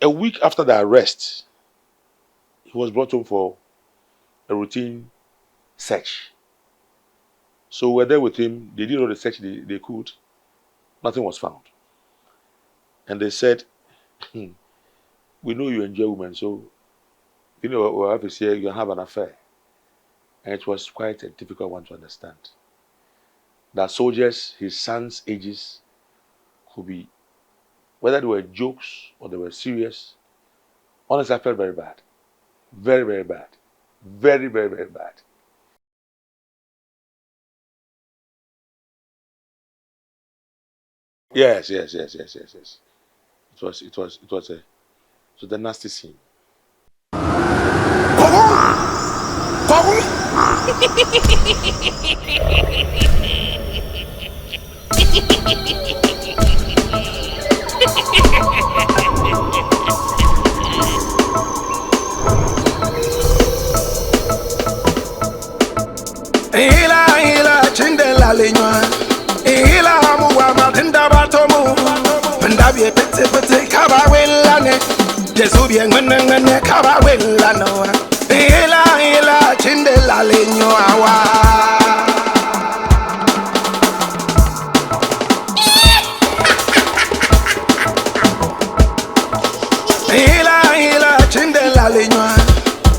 A week after the arrest, he was brought home for a routine search. So we're there with him. They did all the search they could. Nothing was found. And they said, we know you enjoy women, so you know we'll have to say you have an affair. And it was quite a difficult one to understand. That soldiers, his sons' ages, could be, whether they were jokes or they were serious. Honestly, I felt very bad. Very, very bad. Very, very, very bad. Yes. It was a nasty scene. Ila chindela lenywa ila muwa matinda batomu ndabye pete kaba welane jesubi ngene kaba welano ila chindela lenywa wa ila chindela lenywa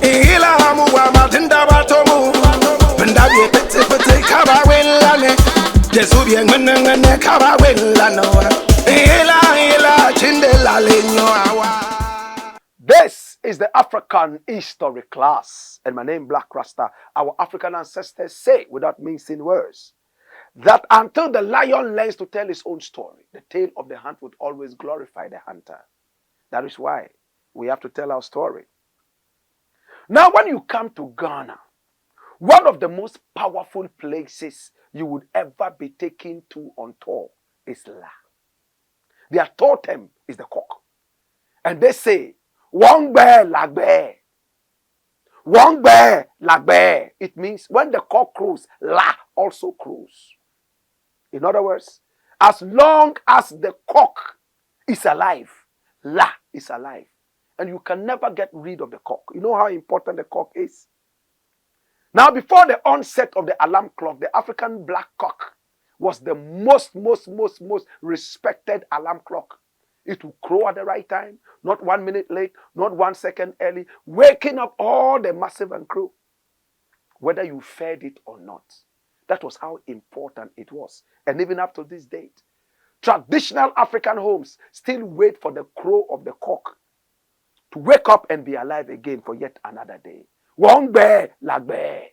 ila muwa matinda batomu ndabye pete kaba welane jesubi ngene kaba welano ila chindela lenywa wa. This is the African history class, and my name Black Rasta. Our African ancestors say, without mincing words, that until the lion learns to tell his own story, the tail of the hunt would always glorify the hunter. That is why we have to tell our story. Now, when you come to Ghana, one of the most powerful places you would ever be taken to on tour is La. Their totem is the cock. And they say, Wong bear like bear. Wong bear like bear. It means when the cock crows, La also crows. In other words, as long as the cock is alive, La is alive. And you can never get rid of the cock. You know how important the cock is? Now, before the onset of the alarm clock, the African black cock was the most respected alarm clock. It will crow at the right time, not 1 minute late, not 1 second early, waking up all the massive and crew, whether you fed it or not. That was how important it was. And even up to this date, traditional African homes still wait for the crow of the cock to wake up and be alive again for yet another day. One bear, like bear.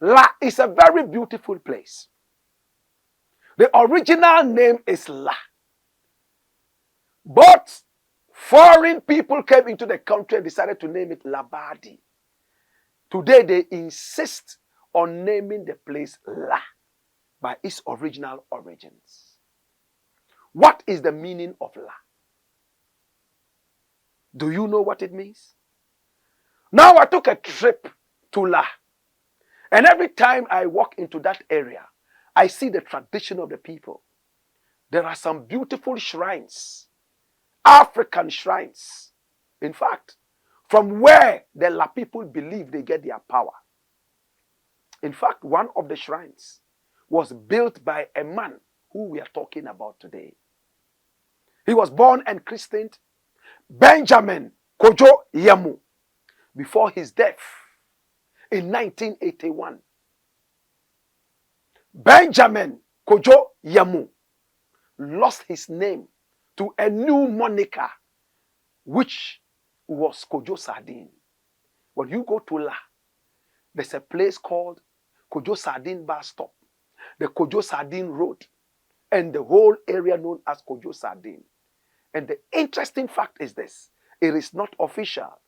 La is a very beautiful place. The original name is La. But foreign people came into the country and decided to name it Labadi. Today they insist on naming the place La by its original origins. What is the meaning of La? Do you know what it means? Now I took a trip to La. And every time I walk into that area, I see the tradition of the people. There are some beautiful shrines, African shrines. In fact, from where the La people believe they get their power. In fact, one of the shrines was built by a man who we are talking about today. He was born and christened Benjamin Kojo Yemoh before his death in 1981. Benjamin Kojo Yemoh lost his name to a new moniker, which was Kojo Sardine. When you go to La, there's a place called Kojo Sardine Bus Stop, the Kojo Sardine Road, and the whole area known as Kojo Sardine. And the interesting fact is this: it is not official,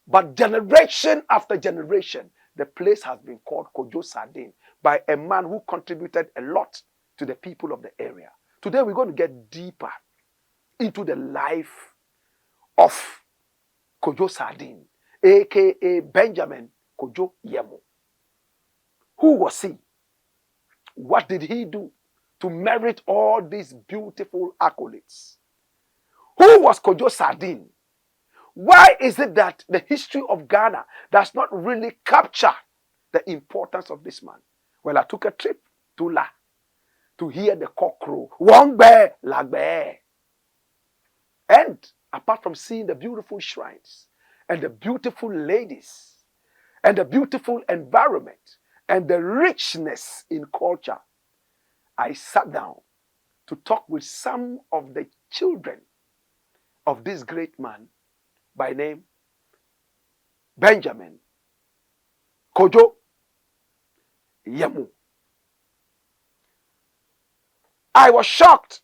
but generation after generation, the place has been called Kojo Sardine by a man who contributed a lot to the people of the area. Today we're going to get deeper into the life of Kojo Sardine, aka Benjamin Kojo Yemoh. Who was he? What did he do to merit all these beautiful accolades? Who was Kojo Sardine? Why is it that the history of Ghana does not really capture the importance of this man? Well, I took a trip to La to hear the cock crow. One bear, la bear. And apart from seeing the beautiful shrines and the beautiful ladies and the beautiful environment and the richness in culture, I sat down to talk with some of the children of this great man by name Benjamin Kojo Yemoh. I was shocked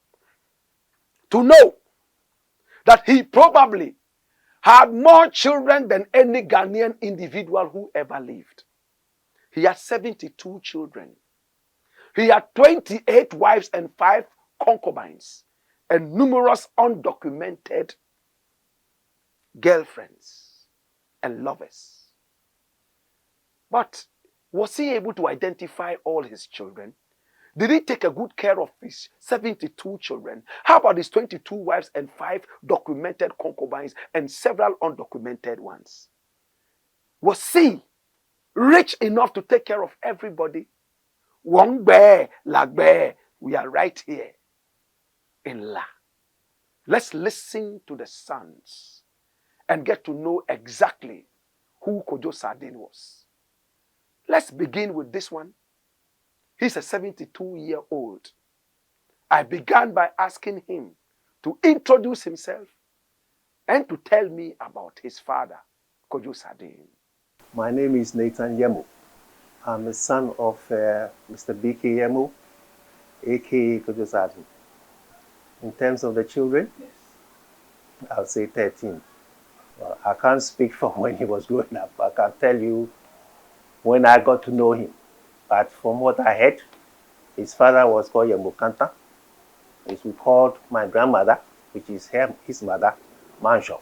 to know that he probably had more children than any Ghanaian individual who ever lived. He had 72 children. He had 28 wives and 5 concubines and numerous undocumented girlfriends and lovers. But was he able to identify all his children? Did he take a good care of his 72 children? How about his 22 wives and 5 documented concubines and several undocumented ones? Was he rich enough to take care of everybody? One bear, like bear, we are right here in La. Let's listen to the sons and get to know exactly who Kojo Sardine was. Let's begin with this one. He's a 72-year-old. I began by asking him to introduce himself and to tell me about his father, Kojo Sardine. My name is Nathan Yemoh. I'm the son of Mr. B.K. Yemoh, a.k.a. Kojo Sardine. In terms of the children, I'll say 13. Well, I can't speak from when he was growing up. I can tell you when I got to know him. But from what I heard, his father was called Yemoh Kanta. We called my grandmother, which is his mother, Manshop.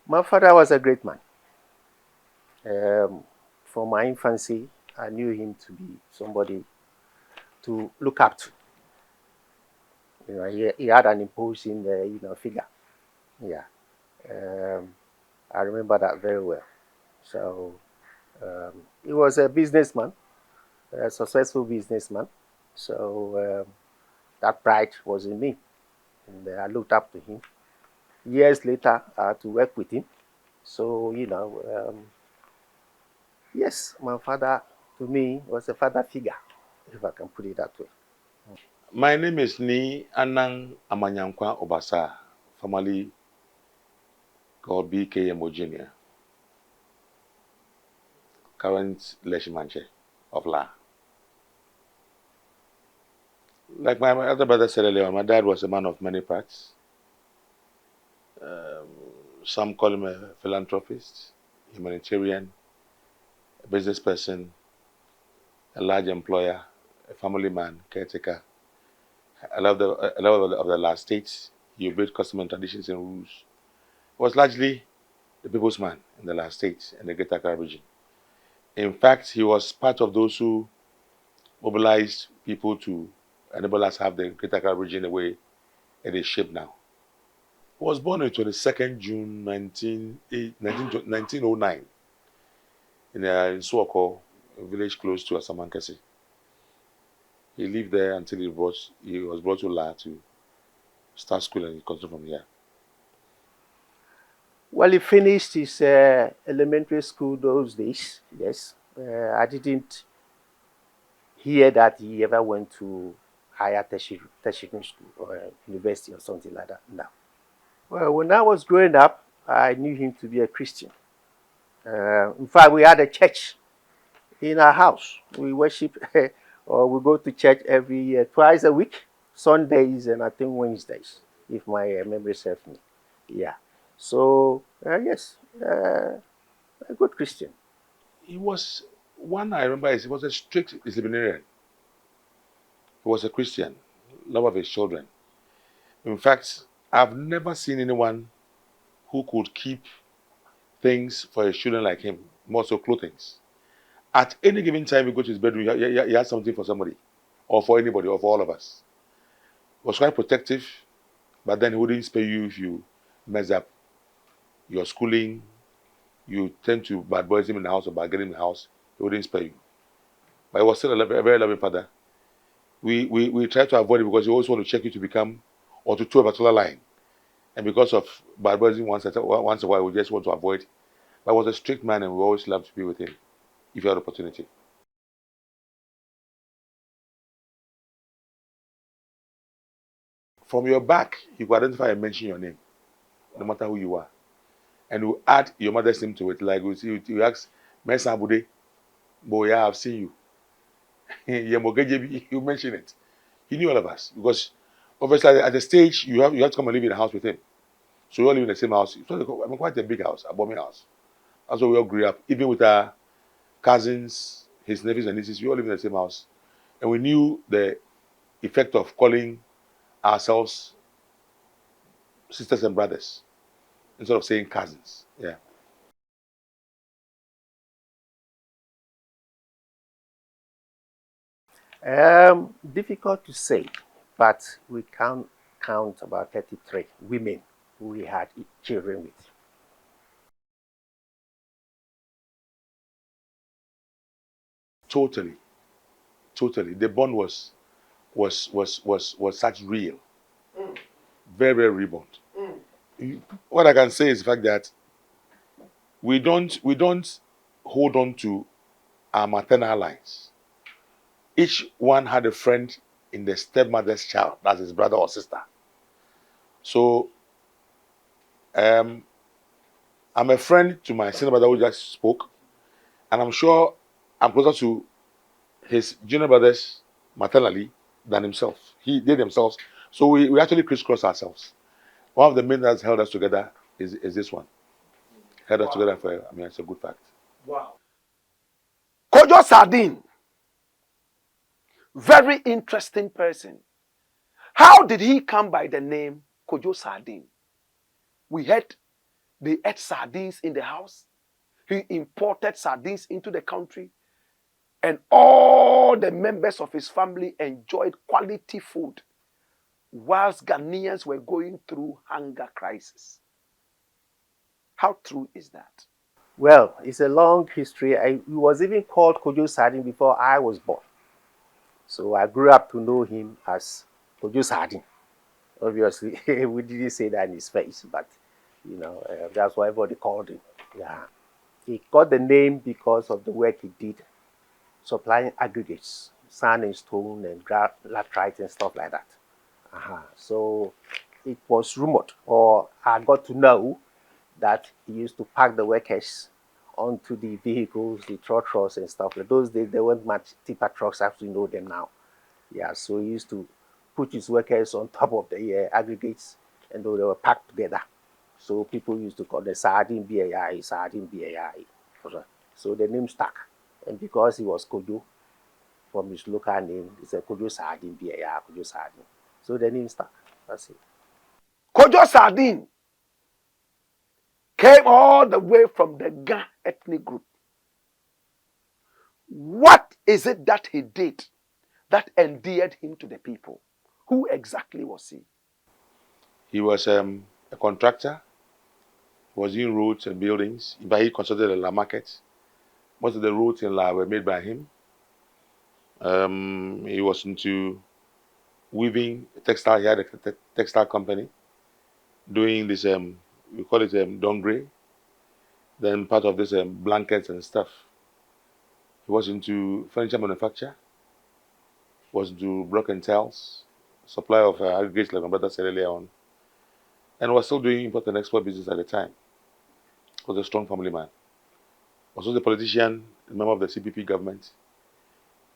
My father was a great man. From my infancy, I knew him to be somebody to look up to. You know, he had an imposing, figure. Yeah, I remember that very well. So he was a businessman, a successful businessman. So that pride was in me, and I looked up to him. Years later, I had to work with him. So yes, my father to me was a father figure, if I can put it that way. My name is Ni Anang Amanyankwa Obasa, formerly called B.K. Yemoh Jr., current Leshimanche of La. Like my other brother said earlier, my dad was a man of many parts. Some call him a philanthropist, humanitarian, a business person, a large employer, a family man, caretaker. I love of the last states. He obeyed custom and traditions and rules. He was largely the people's man in the last states and the Greater Accra region. In fact, he was part of those who mobilized people to enable us to have the Greater Accra region the way it is shaped now. He was born on 22nd June 1909 in Suoko, a village close to Asamankesi. He lived there until he was brought to La to start school, and he continued from here. Well, he finished his elementary school those days, yes. I didn't hear that he ever went to higher tertiary school or university or something like that, no. Well, when I was growing up, I knew him to be a Christian. In fact, we had a church in our house. We worship, or we go to church every year, twice a week, Sundays and I think Wednesdays, if my memory serves me. Yeah. So, yes, a good Christian. He was, one I remember is he was a strict disciplinarian. He was a Christian, lover of his children. In fact, I've never seen anyone who could keep things for his children like him, more so clothing. At any given time, you go to his bedroom, he has something for somebody, or for anybody, or for all of us. He was quite protective, but then he wouldn't spare you if you mess up. your schooling, you tend to bad boys him in the house or bad get him in the house, he wouldn't spare you. But he was still a very loving father. We try to avoid it because he always want to check you to become or to toe a particular line. And because of bad boys once in a while, we just want to avoid. But he was a strict man and we always loved to be with him if you had opportunity. From your back, you could identify and mention your name, no matter who you are. And you add your mother's name to it. Like you ask, Mesa Bude, boy, I've seen you. You mention it. He knew all of us because obviously at the stage you have to come and live in the house with him. So we all live in the same house. So quite a big house, a bombing house. That's where we all grew up. Even with our cousins, his nephews and nieces, we all live in the same house. And we knew the effect of calling ourselves sisters and brothers instead of saying cousins. Yeah. Difficult to say, but we can count about 33 women who we had children with. Totally. The bond was such real. Very, very real bond. What I can say is the fact that we don't hold on to our maternal lines. Each one had a friend in the stepmother's child, that's his brother or sister. So I'm a friend to my senior brother who just spoke, and I'm sure I'm closer to his junior brothers maternally than himself. They themselves. So we actually crisscross ourselves. One of the men that's held us together is this one. Held us together for, it's a good fact. Wow. Kojo Sardine. Very interesting person. How did he come by the name Kojo Sardine? We heard they ate sardines in the house. He imported sardines into the country. And all the members of his family enjoyed quality food whilst Ghanaians were going through hunger crisis. How true is that? Well, it's a long history. He was even called Kojo Sardine before I was born. So I grew up to know him as Kojo Sardine. Obviously, we didn't say that in his face, but that's what everybody called him. Yeah, he got the name because of the work he did, supplying aggregates, sand and stone and laterite and stuff like that. So it was rumored, or I got to know, that he used to pack the workers onto the vehicles, the trotros and stuff. Like those days, there weren't much tipper trucks as we know them now. Yeah, so he used to put his workers on top of the aggregates, and they were packed together. So people used to call the Sardine BAI, Sardine BAI. So the name stuck. And because he was Kojo, from his local name, it's a Kojo Sardine BAI, Kojo Sardine. So the name stuck. That's it. Kojo Sardine came all the way from the Ga ethnic group. What is it that he did that endeared him to the people? Who exactly was he? He was a contractor. He was doing roads and buildings. But he constructed the La market. Most of the roads in La were made by him. He was into weaving textile. He had a textile company doing this, we call it dongre. Then part of this blankets and stuff. He was into furniture manufacture. Was into block and tiles, supply of aggregates like my brother said earlier on. And was still doing import and export business at the time. Was a strong family man. Was also a politician, a member of the CPP government.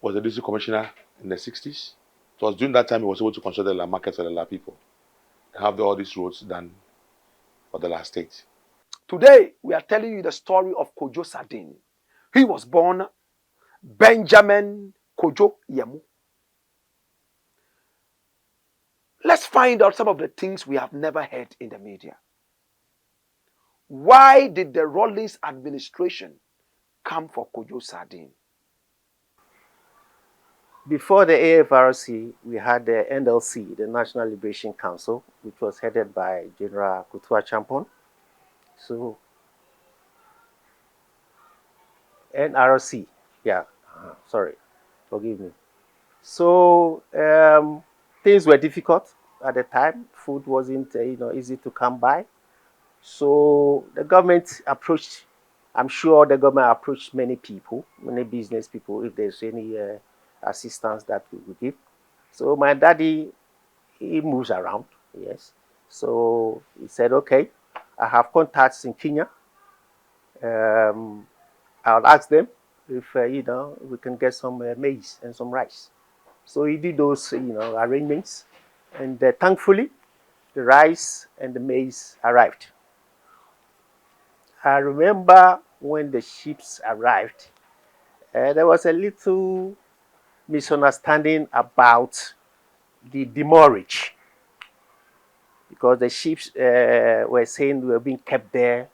Was a district commissioner in the 60s. So it was during that time he was able to construct the La markets for the La people. And have all these roads done for the La state. Today, we are telling you the story of Kojo Sardine. He was born Benjamin Kojo Yemoh. Let's find out some of the things we have never heard in the media. Why did the Rawlings administration come for Kojo Sardine? Before the AFRC, we had the NLC, the National Liberation Council, which was headed by General Kutua Champon. So NRC, yeah, sorry, forgive me. So things were difficult at the time. Food wasn't easy to come by. So the government approached. I'm sure the government approached many people, many business people, if there's any assistance that we would give. So my daddy, he moves around, yes. So he said, okay, I have contacts in Kenya. I'll ask them if we can get some maize and some rice. So he did those arrangements, and thankfully the rice and the maize arrived. I remember when the ships arrived, there was a little misunderstanding about the demurrage because the ships were saying they were being kept there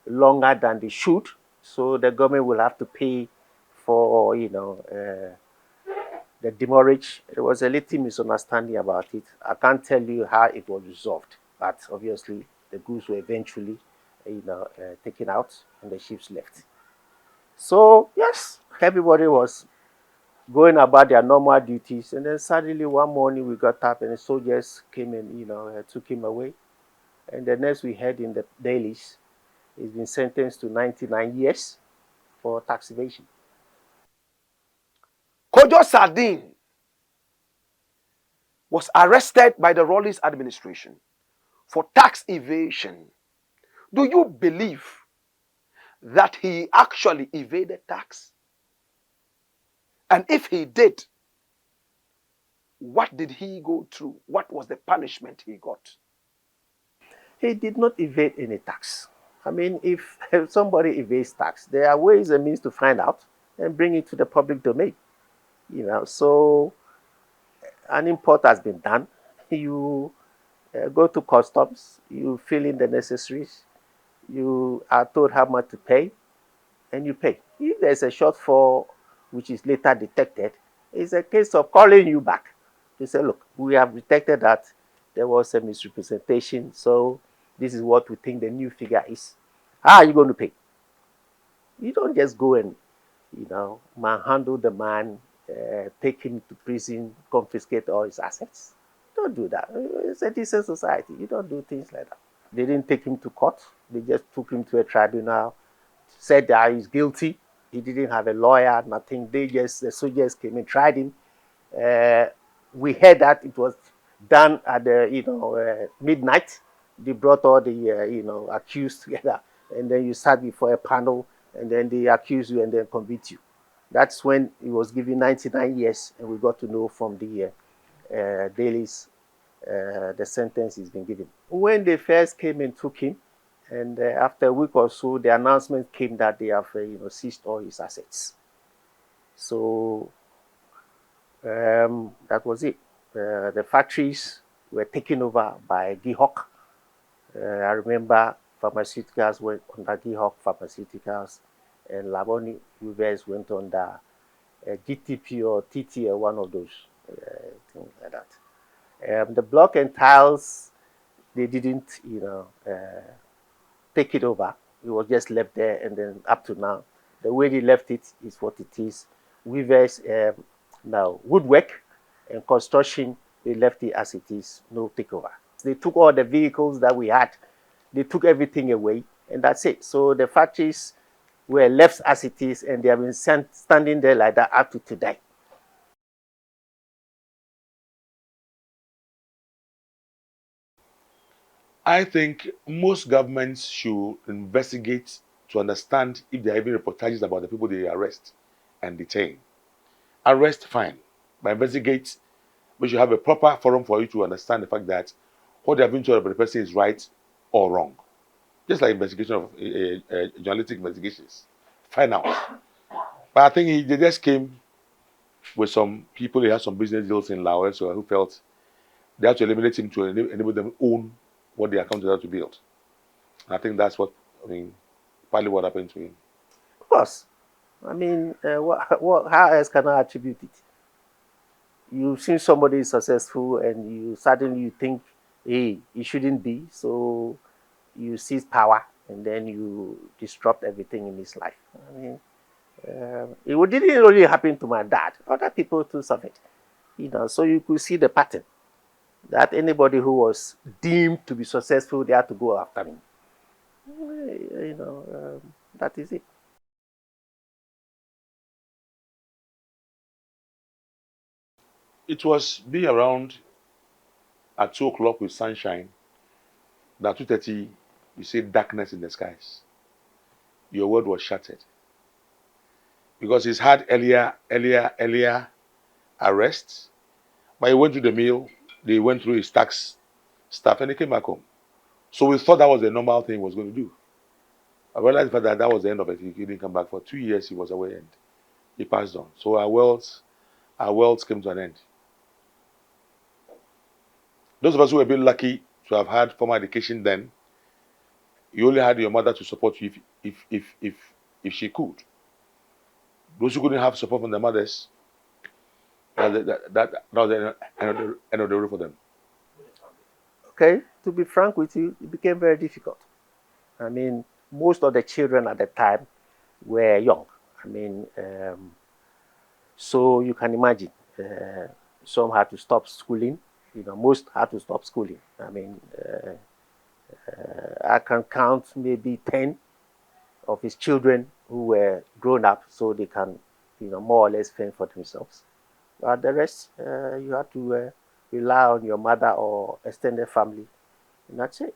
longer than they should, so the government will have to pay for the demurrage. There was a little misunderstanding about it. I can't tell you how it was resolved, but obviously the goods were eventually taken out and the ships left. So yes, everybody was going about their normal duties, and then suddenly one morning we got up and the soldiers came and took him away. And the next we heard in the dailies, he's been sentenced to 99 years for tax evasion. Kojo Sardine was arrested by the Rawlings administration for tax evasion. Do you believe that he actually evaded tax? And if he did, what did he go through? What was the punishment he got? He did not evade any tax. I mean, if somebody evades tax, there are ways and means to find out and bring it to the public domain. So an import has been done. You go to customs, you fill in the necessaries, you are told how much to pay, and you pay. If there's a shortfall which is later detected, it's a case of calling you back to say, look, we have detected that there was a misrepresentation, so this is what we think the new figure is. How are you going to pay? You don't just go and, manhandle the man, take him to prison, confiscate all his assets. Don't do that. It's a decent society. You don't do things like that. They didn't take him to court. They just took him to a tribunal, said that he's guilty. He didn't have a lawyer, nothing. The soldiers came and tried him. We heard that it was done at the midnight. They brought all the accused together, and then you sat before a panel, and then they accuse you and then convict you. That's when he was given 99 years, and we got to know from the dailies the sentence he's been given. When they first came and took him, and after a week or so, the announcement came that they have seized all his assets. So that was it. The factories were taken over by Gihok. I remember pharmaceuticals went under Gihok Pharmaceuticals, and Laboni Weavers went under GTP or TT or one of those things like that. The block and tiles, they didn't, take it over. It was just left there, and then up to now, the way they left it is what it is. Weavers, now woodwork and construction, they left it as it is, no takeover. They took all the vehicles that we had, they took everything away, and that's it. So the factories were left as it is, and they have been standing there like that up to today. I think most governments should investigate to understand if there are even reportages about the people they arrest and detain. Arrest, fine, but investigate. We should have a proper forum for you to understand the fact that what they have been told about the person is right or wrong. Just like investigation of journalistic investigations. Find out. But I think they just came with some people, they had some business deals in Laos who felt they had to eliminate him to enable them own what they are counted to build. And I think that's partly what happened to him. Of course. I mean, how else can I attribute it? You've seen somebody successful and you suddenly think, hey, it shouldn't be, so you seize power and then you disrupt everything in his life. I mean, it didn't really happen to my dad. Other people too suffered. So you could see the pattern that anybody who was deemed to be successful, they had to go after him. That is it. It was being around at 2 o'clock with sunshine. That 2:30, you see darkness in the skies. Your world was shattered because he's had earlier arrests. But he went to the mill. They went through his tax stuff, and he came back home. So we thought that was the normal thing he was going to do. I realized that was the end of it. He didn't come back for 2 years. He was away and he passed on. So our worlds came to an end. Those of us who were a bit lucky to have had formal education then, you only had your mother to support you if she could. Those who couldn't have support from their mothers, that was the end of the road for them. Okay, to be frank with you, it became very difficult. I mean, most of the children at the time were young. I mean, so you can imagine, some had to stop schooling. Most had to stop schooling. I mean, I can count maybe 10 of his children who were grown up, so they can, more or less fend for themselves. But the rest, you have to rely on your mother or extended family, and that's it.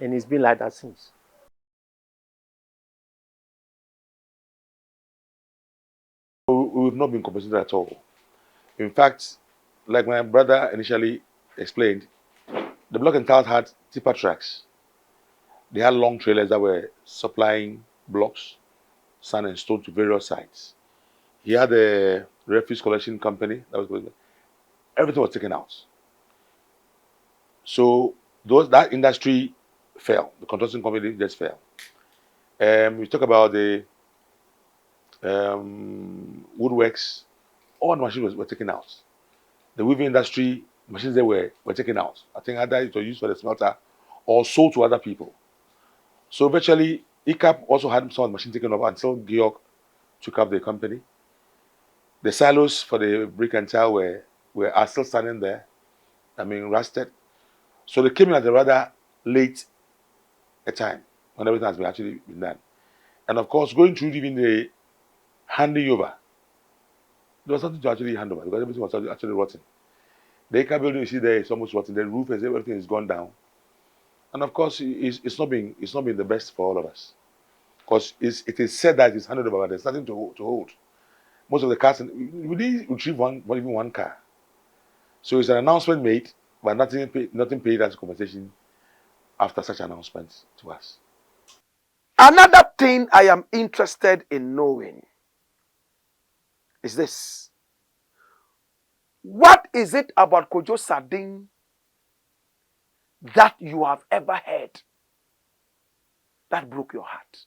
And it's been like that since. We've not been compensated at all. In fact, like my brother initially explained, the block and tiles had tipper tracks. They had long trailers that were supplying blocks, sand and stone to various sites. He had a refuse collection company that was going. Everything was taken out. So that industry fell. The construction company just fell. We talk about the woodworks. All the machines were taken out. The weaving industry machines there were taken out. I think either it was used for the smelter or sold to other people. So virtually, ICAP also had some of the machines taken over until Georg took up the company. The silos for the brick and tile are still standing there. I mean, rusted. So they came in at a rather late a time when everything has been actually been done. And of course, going through even the handing over, there was something to actually hand over because everything was actually rotten. The ICAP building you see there is almost rotten. The roof is everything is gone down. And of course, it's not been the best for all of us. Because it is said that it's handed over, but there's nothing to hold. Most of the cars, we didn't retrieve even one car. So it's an announcement made, but nothing paid as compensation after such announcement to us. Another thing I am interested in knowing is this. What is it about Kojo Sardine that you have ever heard that broke your heart?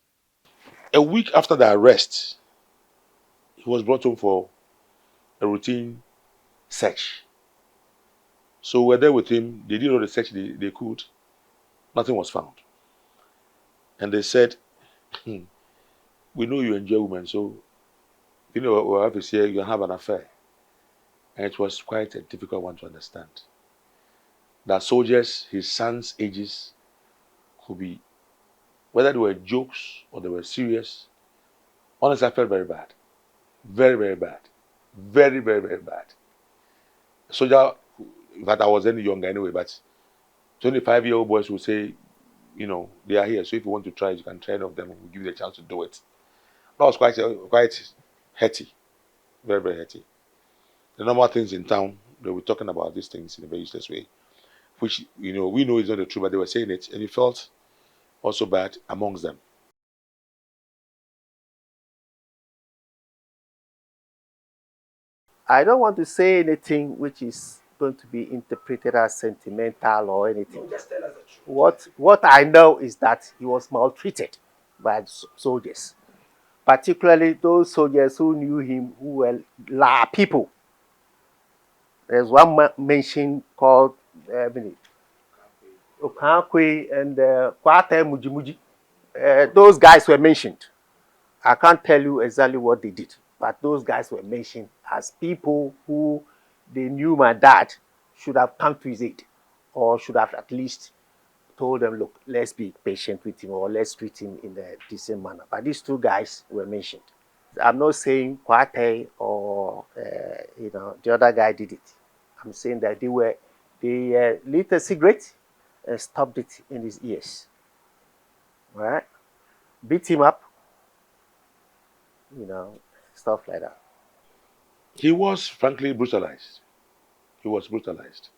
A week after the arrest, he was brought home for a routine search. So we're there with him. They did all the search they could. Nothing was found. And they said, we know you enjoy women, so our office here, you have an affair. And it was quite a difficult one to understand. That soldiers, his sons' ages, could be, whether they were jokes or they were serious. Honestly, I felt very bad. Very, very bad. Very, very, very bad. Soldier, in fact, I was any younger anyway, but 25-year-old boys will say, they are here. So if you want to try it, you can try it of them. We'll give you the chance to do it. That was quite heady. Very, very heady. The normal things in town, they were talking about these things in a very useless way, which, we know is not the truth, but they were saying it, and it felt also bad amongst them. I don't want to say anything which is going to be interpreted as sentimental or anything. No, just tell us the truth. What I know is that he was maltreated by soldiers, particularly those soldiers who knew him, who were La people. There's one mention called Okankwe and Kwate Mujimuji. those guys were mentioned. I can't tell you exactly what they did, but those guys were mentioned as people who they knew my dad should have come to his aid, or should have at least told them, look, let's be patient with him, or let's treat him in a decent manner. But these two guys were mentioned. I'm not saying Kwate or the other guy did it. I'm saying that they lit a cigarette and stopped it in his ears. All right, beat him up, stuff like that. He was frankly brutalized. He was brutalized.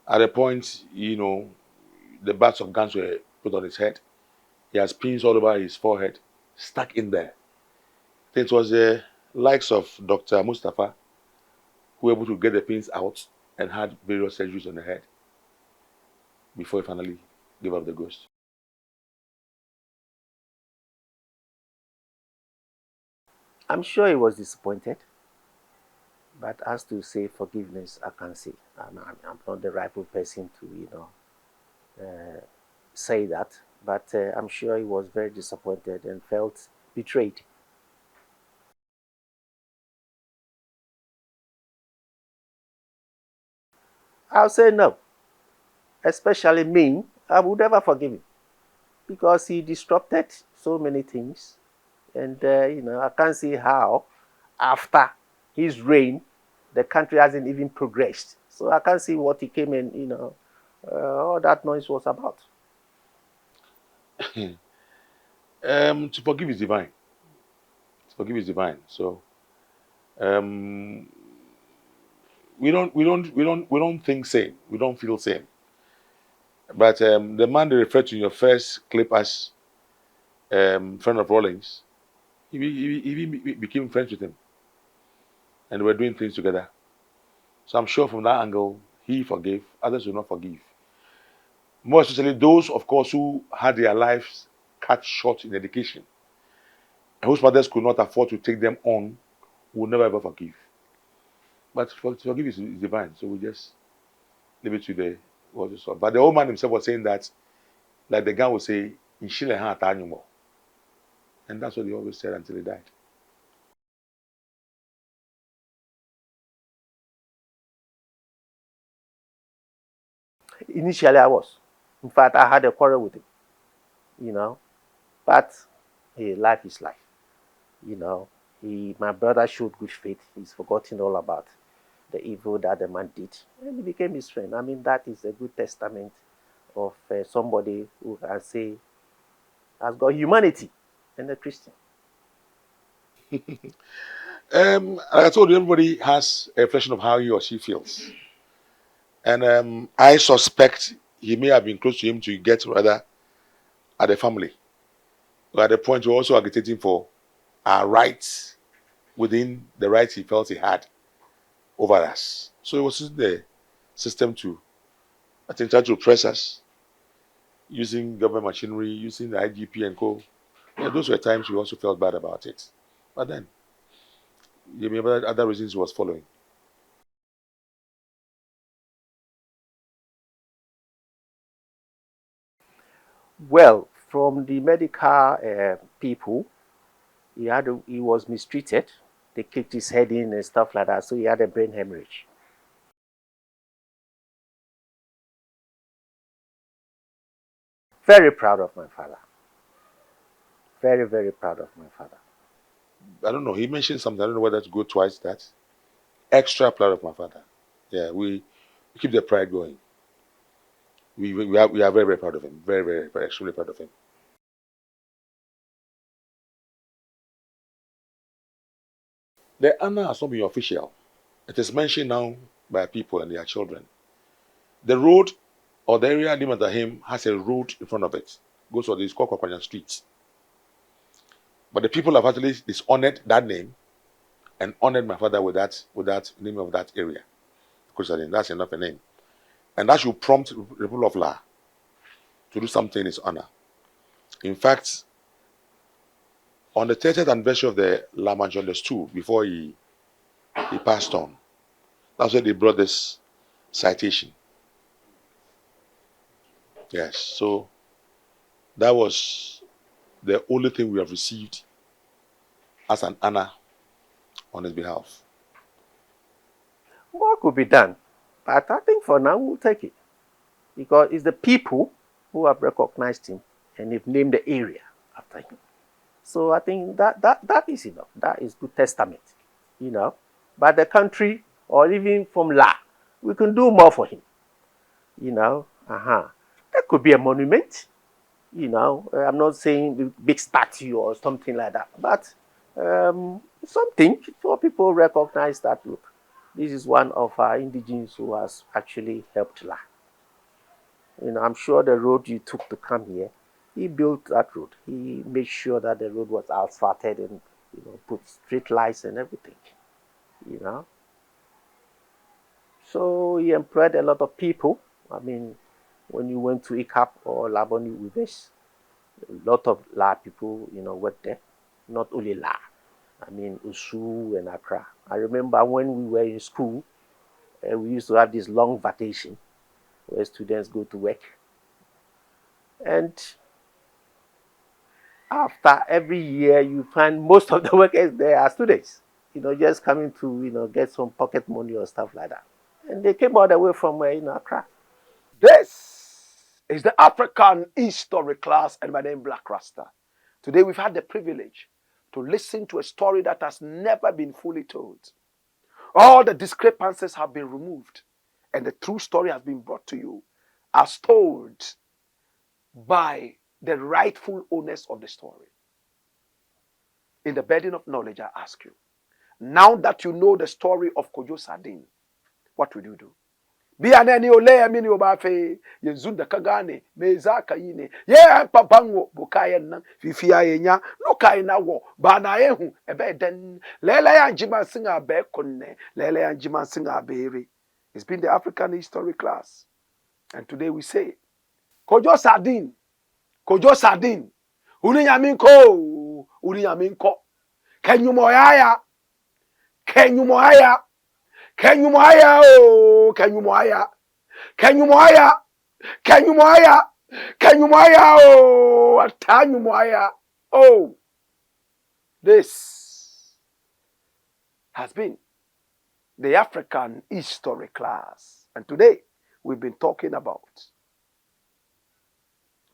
At a point, the butts of guns were put on his head. He has pins all over his forehead, stuck in there. It was the likes of Dr. Mustafa who were able to get the pins out and had various surgeries on the head before he finally gave up the ghost. I'm sure he was disappointed, but as to say forgiveness, I can't say. I'm not the rightful person to, say that. But I'm sure he was very disappointed and felt betrayed. I'll say no. Especially me, I would never forgive him because he disrupted so many things. And, I can't see how after his reign, the country hasn't even progressed. So I can't see what he came in, all that noise was about. To forgive is divine. To forgive is divine. So um, we don't think same. We don't feel same. But the man they referred to in your first clip as friend of Rawlings, he became friends with him, and they were doing things together. So I'm sure from that angle, he forgave. Others will not forgive. More especially those, of course, who had their lives cut short in education, and whose mothers could not afford to take them on, will never ever forgive. But forgive is divine, so we just leave it to the what you saw. But the old man himself was saying that, like the guy would say, "Inshile ha atanyumo," and that's what he always said until he died. Initially, I was. In fact, I had a quarrel with him, you know. But hey, life is life, you know. My brother showed good faith. He's forgotten all about the evil that the man did, and he became his friend. I mean, that is a good testament of somebody who can say has got humanity and a Christian. Like I told you, everybody has a reflection of how he or she feels, and I suspect he may have been close to him to get rather at the family, or at the point we're also agitating for our rights within the rights he felt he had over us. So it was in the system to, I think, try to oppress us using government machinery, using the IGP and co. Yeah, those were times we also felt bad about it. But then, you remember other reasons he was following. Well, from the medical people, he was mistreated. They kicked his head in and stuff like that, so he had a brain hemorrhage. Very proud of my father. Very, very proud of my father. I don't know. He mentioned something. I don't know whether to go twice that. Extra proud of my father. Yeah, we keep the pride going. We are very, very proud of him. Very, very, very extremely proud of him. The honor has not been official. It is mentioned now by people and their children. The road or the area named after him has a road in front of it. Goes on this Kwakwanya Street. But the people have actually dishonored that name and honored my father with that name of that area. Kojo Sardine, that's enough a name. And that should prompt the people of La to do something in his honor. In fact, on the 30th anniversary of the La Manjon the stool before he passed on, that's where they brought this citation. Yes, so that was the only thing we have received as an honor on his behalf. More could be done, but I think for now we'll take it because it's the people who have recognized him and have named the area after him. So I think that is enough. That is good testament, you know. But the country or even from La, we can do more for him, you know. There could be a monument, you know. I'm not saying big statue or something like that, but something for people to recognize that, look, this is one of our indigenes who has actually helped La. You know, I'm sure the road you took to come here, he built that road. He made sure that the road was asphalted and, you know, put street lights and everything, you know. So he employed a lot of people. I mean, when you went to ICAP or Laboni with this, a lot of La people, you know, worked there. Not only La. I mean, Usu and Accra. I remember when we were in school, we used to have this long vacation where students go to work. And after every year, you find most of the workers there are students, you know, just coming to, you know, get some pocket money or stuff like that. And they came all the way from, you know, Accra. This is the African History class, and my name is Black Rasta. Today we've had the privilege to listen to a story that has never been fully told. All the discrepancies have been removed, and the true story has been brought to you as told by the rightful owners of the story. In the burden of knowledge, I ask you, now that you know the story of Kojo Sardine, what will you do? Bianeni ole amini obafe yezunda kagane mezaka yine ye papango bukaye na fifia yenya lukai na wo ba na ehu ebe den lele ya njima singa be konne lele ya njima singa bere. It's been the African History class, and today we say Kojo Sardine, Kojo Sardine, uni yaminko kenyumoyaya Kenyumoya, oh, Kenyumoya, oh, Atanyumoya, oh. This has been the African History class, and today we've been talking about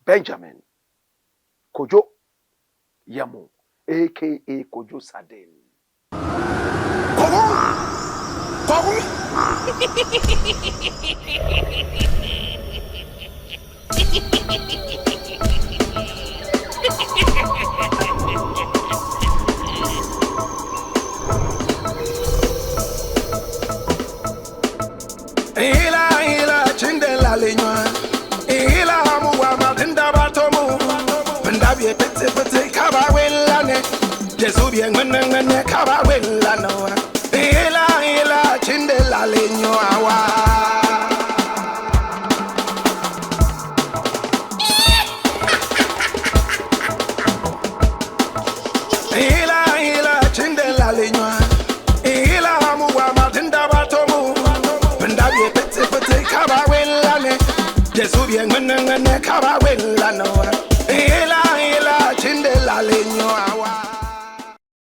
Benjamin Kojo Yemoh, aka Kojo Sardine. Ila chindela lenywa ila muwa matinda batomu ndabiye pete kaba welane Jesu bien ngene kaba welano ila chindela lenywa wa ila chindela lenywa ila muwa matinda batomu ndabiye pete kaba welane Jesu bien ngene kaba welano ila chindela lenywa